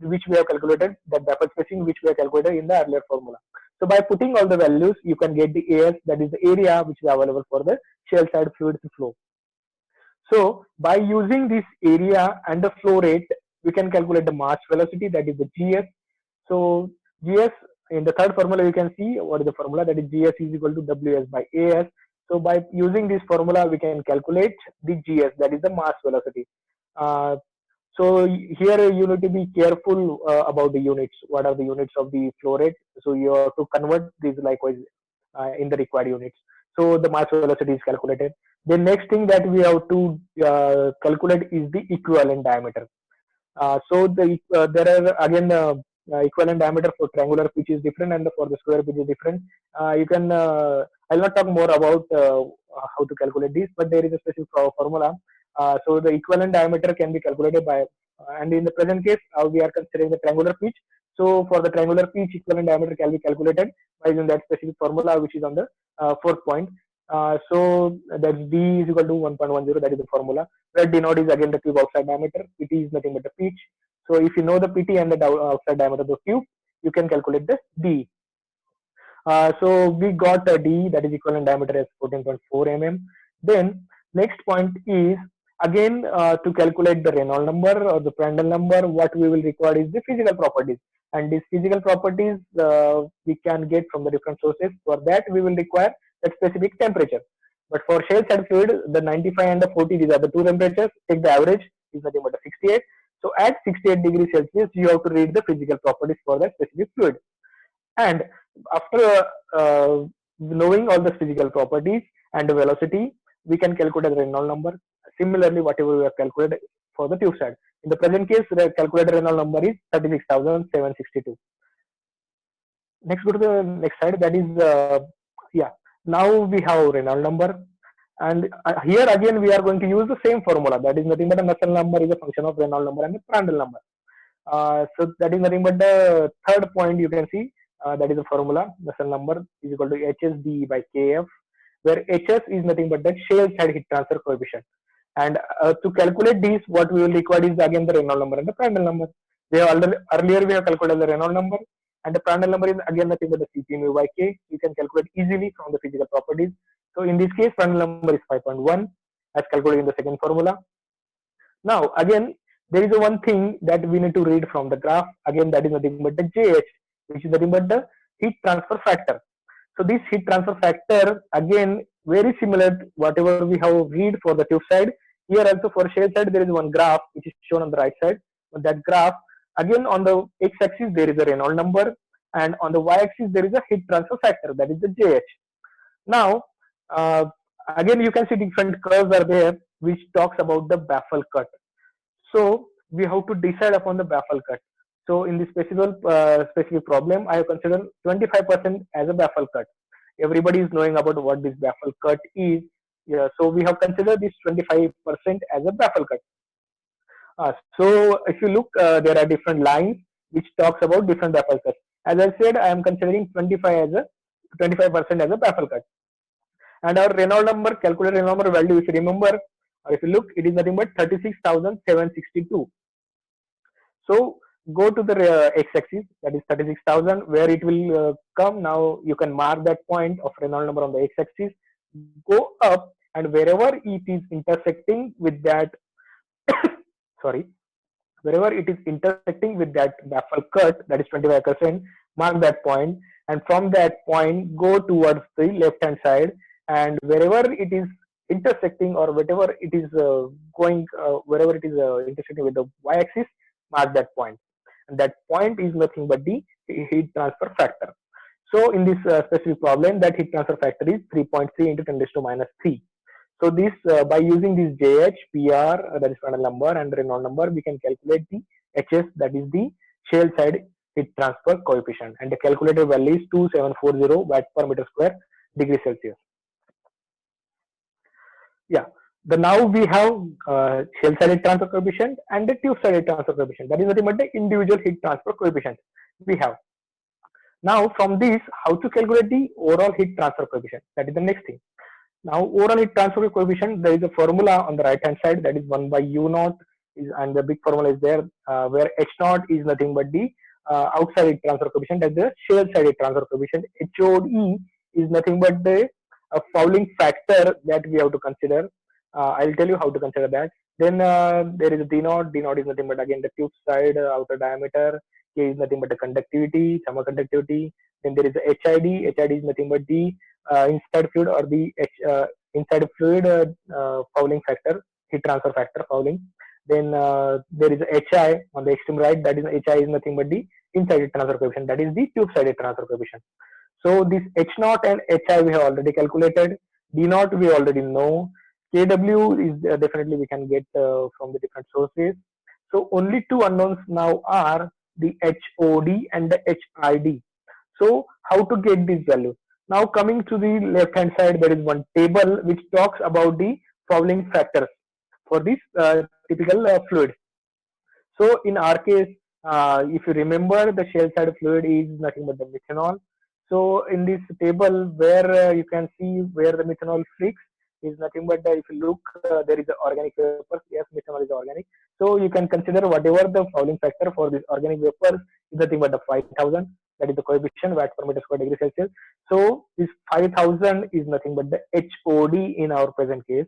which we have calculated, that baffle spacing which we have calculated in the earlier formula. So by putting all the values, you can get the AS, that is the area which is available for the shell side fluid to flow. So by using this area and the flow rate, we can calculate the mass velocity, that is the GS. So GS, in the third formula you can see what is the formula, that is GS is equal to WS by AS. So by using this formula, we can calculate the GS, that is the mass velocity. So here you need to be careful about the units. What are the units of the flow rate? So you have to convert these likewise in the required units. So the mass velocity is calculated. The next thing that we have to calculate is the equivalent diameter. So there are again equivalent diameter for triangular pitch is different, and for the square pitch is different. You can I'll not talk more about how to calculate this, but there is a specific formula. So the equivalent diameter can be calculated by, and in the present case we are considering the triangular pitch. So for the triangular pitch, equivalent diameter can be calculated by using that specific formula which is on the fourth point. So that's D is equal to 1.10, that is the formula, where D naught is again the tube outside diameter, PT is nothing but the pitch. So if you know the PT and the outside diameter of the tube, you can calculate the D. So we got a D, that is equivalent diameter as 14.4 mm. Then next point is again to calculate the Reynolds number or the Prandtl number, what we will require is the physical properties, and these physical properties we can get from the different sources. For that we will require that specific temperature. But for shell side fluid, the 95 and the 40, these are the two temperatures. Take the average, is nothing but the 68. So at 68 degrees Celsius, you have to read the physical properties for that specific fluid. And after knowing all the physical properties and the velocity, we can calculate the Reynolds number. Similarly, whatever we have calculated for the tube side. In the present case, the calculated Reynolds number is 36,762. Next, go to the next slide. That is now we have Reynolds number, and here again we are going to use the same formula. That is nothing but the Nusselt number is a function of Reynolds number and the Prandtl number. So that is nothing but the third point you can see. That is the formula. Nusselt number is equal to HSD by KF, where HS is nothing but the shell side heat transfer coefficient. And to calculate this, what we will require is again the Reynolds number and the Prandtl number. We have earlier we have calculated the Reynolds number, and the Prandtl number is again nothing but the Cp mu by K. You can calculate easily from the physical properties. So in this case, Prandtl number is 5.1 as calculated in the second formula. Now again, there is one thing that we need to read from the graph. Again, that is nothing but the JH, which is nothing but the heat transfer factor. So this heat transfer factor again very similar to whatever we have read for the tube side. Here also for shell side there is one graph which is shown on the right side. On that graph, again on the x-axis there is a Reynolds number, and on the y-axis there is a heat transfer factor, that is the JH. Now, uh, again, you can see different curves are there, which talks about the baffle cut. So we have to decide upon the baffle cut. So in this specific problem, I have considered 25% as a baffle cut. Everybody is knowing about what this baffle cut is. Yeah, so we have considered this 25% as a baffle cut. So if you look, there are different lines which talks about different baffle cuts. As I said, I am considering 25% as a baffle cut. And our Reynolds number, calculated Reynolds number value, if you remember, or if you look, it is nothing but 36,762. So go to the x-axis, that is 36,000, where it will come. Now you can mark that point of Reynolds number on the x-axis. Go up, and wherever it is intersecting with that, sorry, wherever it is intersecting with that baffle cut, that is 25%, mark that point, and from that point go towards the left hand side, and wherever it is intersecting, or whatever it is wherever it is intersecting with the y-axis, mark that point, and that point is nothing but the heat transfer factor. So in this specific problem, that heat transfer factor is 3.3 into 10 raised to minus 3. So this by using this JH, PR, that is Prandtl number, and Reynolds number, we can calculate the HS, that is the shell side heat transfer coefficient, and the calculated value is 2740 watt per meter square degree Celsius. Yeah. Now we have shell side heat transfer coefficient and the tube side heat transfer coefficient. That is nothing but the individual heat transfer coefficient we have. Now from this, how to calculate the overall heat transfer coefficient? That is the next thing. Now overall heat transfer coefficient, there is a formula on the right hand side, that is 1 by U naught, and the big formula is there, where H naught is nothing but the outside heat transfer coefficient, as the shell side heat transfer coefficient. HOE is nothing but the fouling factor that we have to consider. I'll tell you how to consider that. Then there is a D naught. D naught is nothing but again the tube side outer diameter. K is nothing but the conductivity, summer conductivity. Then there is the HID. HID is nothing but the inside fluid, or the inside fluid fouling factor, heat transfer factor fouling. Then there is a HI on the extreme right. That is HI is nothing but the inside heat transfer coefficient. That is the tube side heat transfer coefficient. So this H naught and HI we have already calculated. D naught we already know. KW is definitely we can get from the different sources. So only two unknowns now are the HOD and the HID. So how to get this value? Now coming to the left hand side, there is one table which talks about the fouling factors for this typical fluid. So in our case, if you remember, the shell side fluid is nothing but the methanol. So in this table, where you can see where the methanol freaks is nothing but if you look, there is the organic vapors. Yes, methanol is organic. So you can consider whatever the fouling factor for this organic vapors is nothing but the 5,000. That is the coefficient watt per meter square degree Celsius. So this 5,000 is nothing but the HOD in our present case.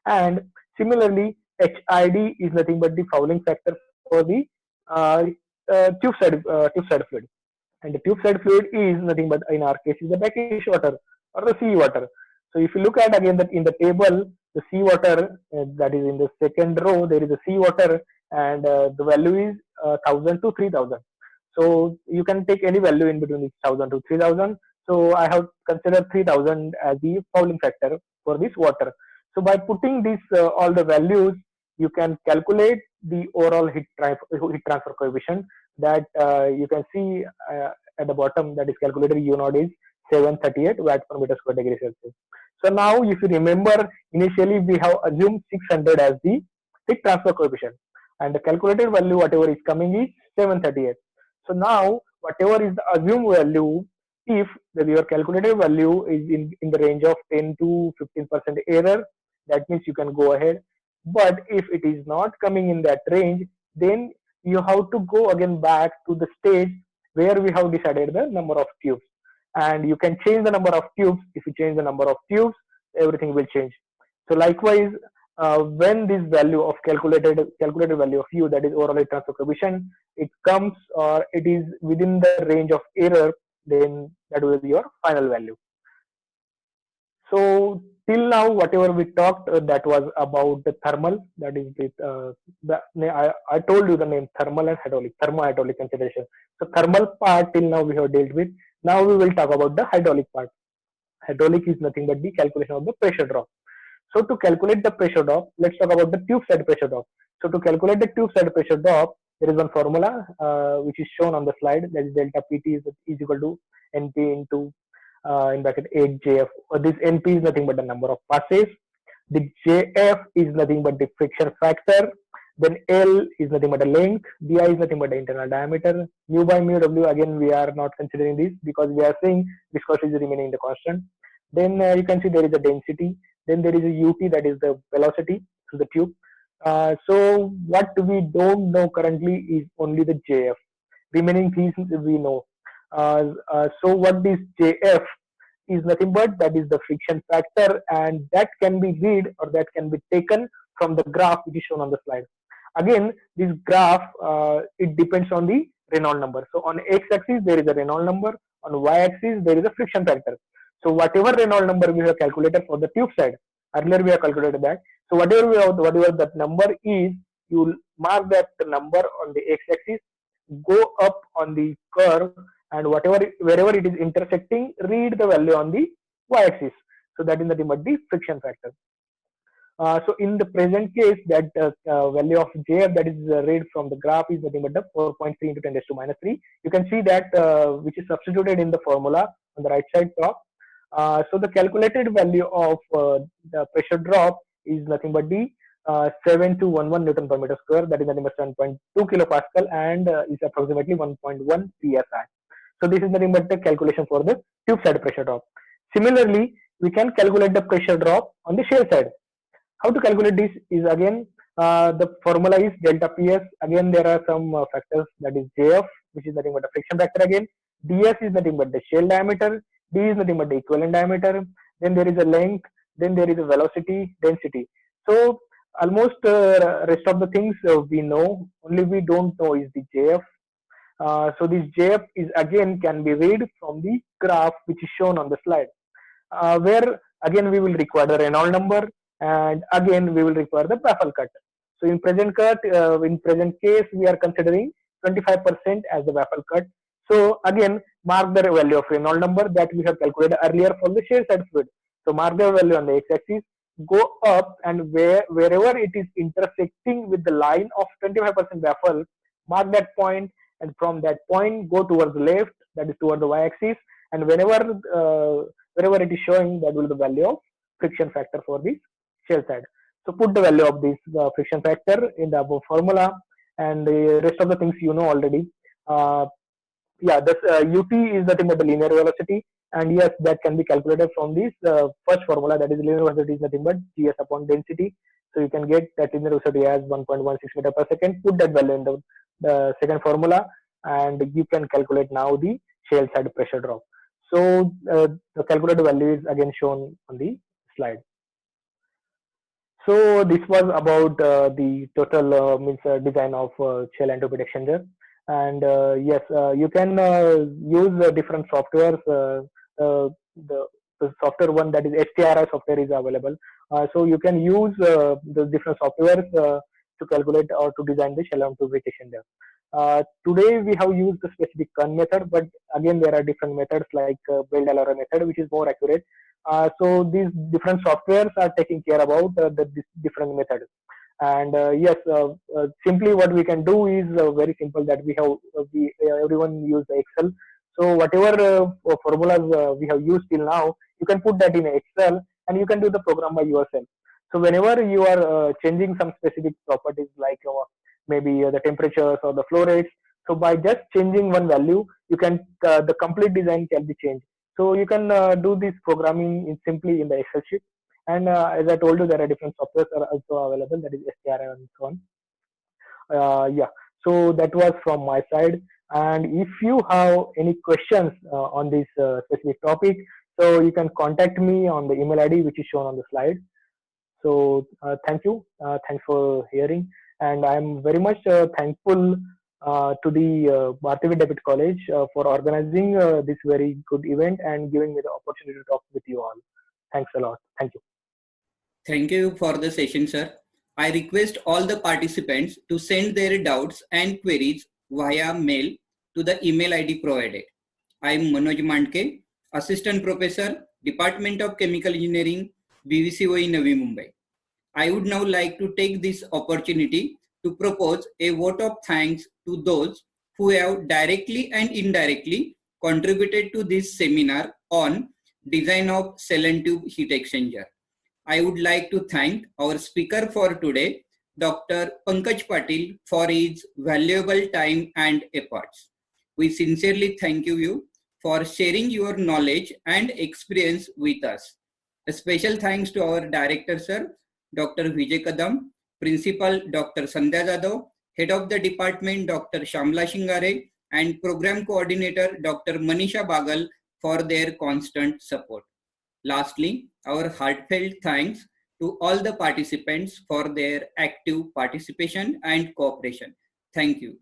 And similarly, HID is nothing but the fouling factor for the tube side fluid. And the tube side fluid is nothing but in our case is the brackish water or the sea water. So if you look at again that in the table, the sea water that is in the second row, there is a sea water, and the value is 1,000 to 3,000. So you can take any value in between 1,000 to 3,000. So I have considered 3,000 as the fouling factor for this water. So by putting these all the values, you can calculate the overall heat transfer coefficient that you can see at the bottom, that is calculated U naught is 738 watt per meter square degree Celsius. So now if you remember, initially we have assumed 600 as the heat transfer coefficient, and the calculated value whatever is coming is 738. So now whatever is the assumed value, if your calculated value is in the range of 10 to 15% error, that means you can go ahead. But if it is not coming in that range, then you have to go again back to the stage where we have decided the number of tubes, and you can change the number of tubes. If you change the number of tubes, everything will change. So likewise, when this value of calculated value of U, that is overall heat transfer coefficient, it comes or it is within the range of error, then that will be your final value. So till now, whatever we talked, that was about the thermal. That is I told you the name thermal and hydraulic, thermo-hydraulic consideration. So thermal part till now we have dealt with. Now we will talk about the hydraulic part. hydraulic is nothing but the calculation of the pressure drop. So to calculate the pressure drop, let's talk about the tube side pressure drop. So to calculate the tube side pressure drop, there is one formula which is shown on the slide, that is delta PT is equal to NP into in bracket 8JF. This NP is nothing but the number of passes. The JF is nothing but the friction factor. Then L is nothing but the length. Di is nothing but the internal diameter. Mu by mu W, again we are not considering this because we are saying viscosity is remaining the constant. Then you can see there is a density. Then there is a UT, that is the velocity through the tube. So what we don't know currently is only the JF. Remaining things we know. So what this JF is nothing but that is the friction factor, and that can be read or that can be taken from the graph which is shown on the slide. Again, this graph it depends on the Reynolds number. So on x-axis there is a Reynolds number, on y-axis there is a friction factor. So whatever Reynolds number we have calculated for the tube side, earlier we have calculated that. So whatever that number is, you will mark that number on the x-axis, go up on the curve, and wherever it is intersecting, read the value on the y-axis. So that is nothing but the friction factor. So in the present case, that value of JF that is read from the graph is nothing but the 4.3 into 10 raised to minus 3. You can see that which is substituted in the formula on the right side top. So the calculated value of the pressure drop is nothing but the 7211 Newton per meter square, that is nothing but 7.2 kilopascal, and is approximately 1.1 psi. So this is nothing but the calculation for the tube side pressure drop. Similarly, we can calculate the pressure drop on the shell side. How to calculate this is again the formula is delta PS. Again there are some factors, that is JF, which is nothing but the friction factor again. DS is nothing but the shell diameter. D is nothing but the equivalent diameter. Then there is a length. Then there is a velocity, density. So almost rest of the things we know. Only we don't know is the JF. So this JF is again can be read from the graph which is shown on the slide, where again we will require the Reynolds number, and again we will require the baffle cut. So in present case we are considering 25% as the baffle cut. So again mark the value of Reynolds number that we have calculated earlier for the shell side fluid. So mark the value on the x-axis, go up, and wherever it is intersecting with the line of 25% baffle, mark that point, and from that point go towards the left, that is towards the y-axis, and wherever it is showing, that will be the value of friction factor for the shell side. So put the value of this friction factor in the above formula, and the rest of the things you know already. This UT is nothing but the linear velocity, and yes, that can be calculated from this first formula, that is linear velocity is nothing but GS upon density. So you can get that linear velocity as 1.16 meter per second. Put that value in the second formula, and you can calculate now the shell side pressure drop. So the calculated value is again shown on the slide. So this was about the total design of shell and tube heat exchanger. And yes, you can use different softwares. The software one, that is HTRI software, is available. So you can use the different softwares to calculate or to design the shell and tube heat exchanger. Today we have used the specific Kern method, but again there are different methods like Bell-Delaware method, which is more accurate. So these different softwares are taking care about the different methods. And yes, simply what we can do is very simple, that everyone use Excel. So whatever formulas we have used till now, you can put that in Excel, and you can do the program by yourself. So whenever you are changing some specific properties like maybe the temperatures or the flow rates, so by just changing one value, you can the complete design can be changed. So you can do this programming simply in the Excel sheet. And as I told you, there are different softwares are also available, that is STRI and so on. Yeah, so that was from my side. And if you have any questions on this specific topic, so you can contact me on the email ID which is shown on the slide. So thank you. Thanks for hearing. And I'm very much thankful to the Bharati Vidyapeeth College for organizing this very good event and giving me the opportunity to talk with you all. Thanks a lot. Thank you. Thank you for the session, sir. I request all the participants to send their doubts and queries via mail to the email ID provided. I am Manoj Mandke, Assistant Professor, Department of Chemical Engineering, VVCOE Navi Mumbai. I would now like to take this opportunity to propose a vote of thanks to those who have directly and indirectly contributed to this seminar on design of cell and tube heat exchanger. I would like to thank our speaker for today, Dr. Pankaj Patil, for his valuable time and efforts. We sincerely thank you for sharing your knowledge and experience with us. A special thanks to our director, sir, Dr. Vijay Kadam, Principal Dr. Sandhya Jadhav, Head of the Department Dr. Shamla Shingare, and Program Coordinator Dr. Manisha Bagal for their constant support. Lastly, our heartfelt thanks to all the participants for their active participation and cooperation. Thank you.